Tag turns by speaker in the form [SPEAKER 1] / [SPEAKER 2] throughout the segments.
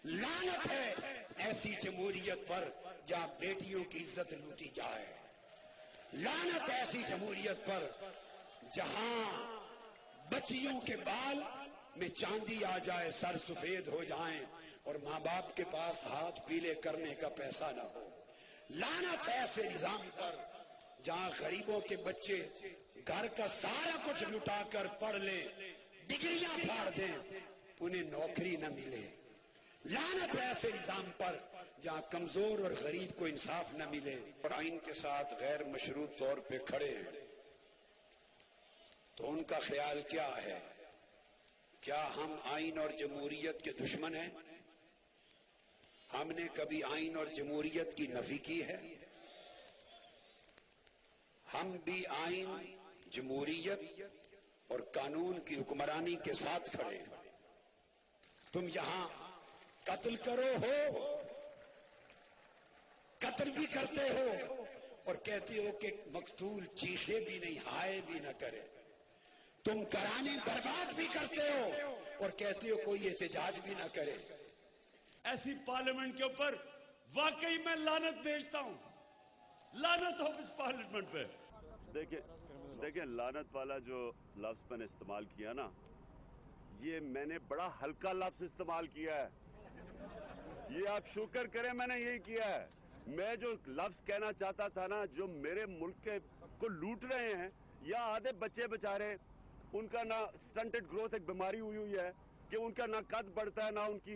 [SPEAKER 1] लानत है ऐसी जमहूरियत पर जहां बेटियों की इज्जत लूटी जाए। लानत है ऐसी जमहूरियत पर जहां बच्चियों के बाल में चांदी आ जाए, सर सफेद हो जाएं और माँ बाप के पास हाथ पीले करने का पैसा ना हो। लानत है ऐसे निजाम पर जहां गरीबों के बच्चे घर का सारा कुछ लुटाकर पढ़ लें, डिग्रियां फाड़ दें, उन्हें नौकरी न मिले। लानत है ऐसे निजाम पर जहां कमजोर और गरीब को इंसाफ न मिले और आइन के साथ गैर मशरूत तौर पे खड़े हैं। तो उनका ख्याल क्या है? क्या हम आइन और जमहूरियत के दुश्मन हैं? हमने कभी आइन और जमहूरियत की नफी की है? हम भी आइन, जमहूरियत और कानून की हुक्मरानी के साथ खड़े हैं। तुम यहां कत्ल करो हो, कत्ल भी करते हो और कहते हो कि मकतूल चीखे भी नहीं, हाय भी न करे। तुम कराने बर्बाद भी करते हो और कहते हो कोई एहतजाज भी ना करे।
[SPEAKER 2] ऐसी पार्लियामेंट के ऊपर वाकई मैं लानत भेजता हूं। लानत हो इस पार्लियामेंट पे।
[SPEAKER 3] देखिए लानत वाला जो लफ्ज मैंने इस्तेमाल किया ना, ये मैंने बड़ा हल्का लफ्ज इस्तेमाल किया है। ये आप शुक्र करें मैंने यही किया है। मैं जो लफ्ज कहना चाहता था ना, जो मेरे मुल्क के को लूट रहे हैं, या आधे बच्चे बेचारे, उनका ना स्टंटेड ग्रोथ एक बीमारी हुई है कि उनका ना कद बढ़ता है ना उनकी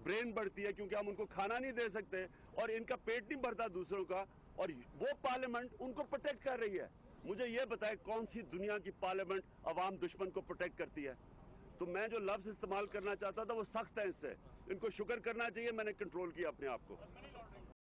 [SPEAKER 3] ब्रेन बढ़ती है, क्योंकि हम उनको खाना नहीं दे सकते और इनका पेट नहीं भरता दूसरों का, और वो पार्लियामेंट उनको प्रोटेक्ट कर रही है। मुझे ये बताए कौन सी दुनिया की पार्लियामेंट अवाम दुश्मन को प्रोटेक्ट करती है? तो मैं जो लफ्ज इस्तेमाल करना चाहता था वो सख्त है। इससे इनको शुक्र करना चाहिए मैंने कंट्रोल किया अपने आप को।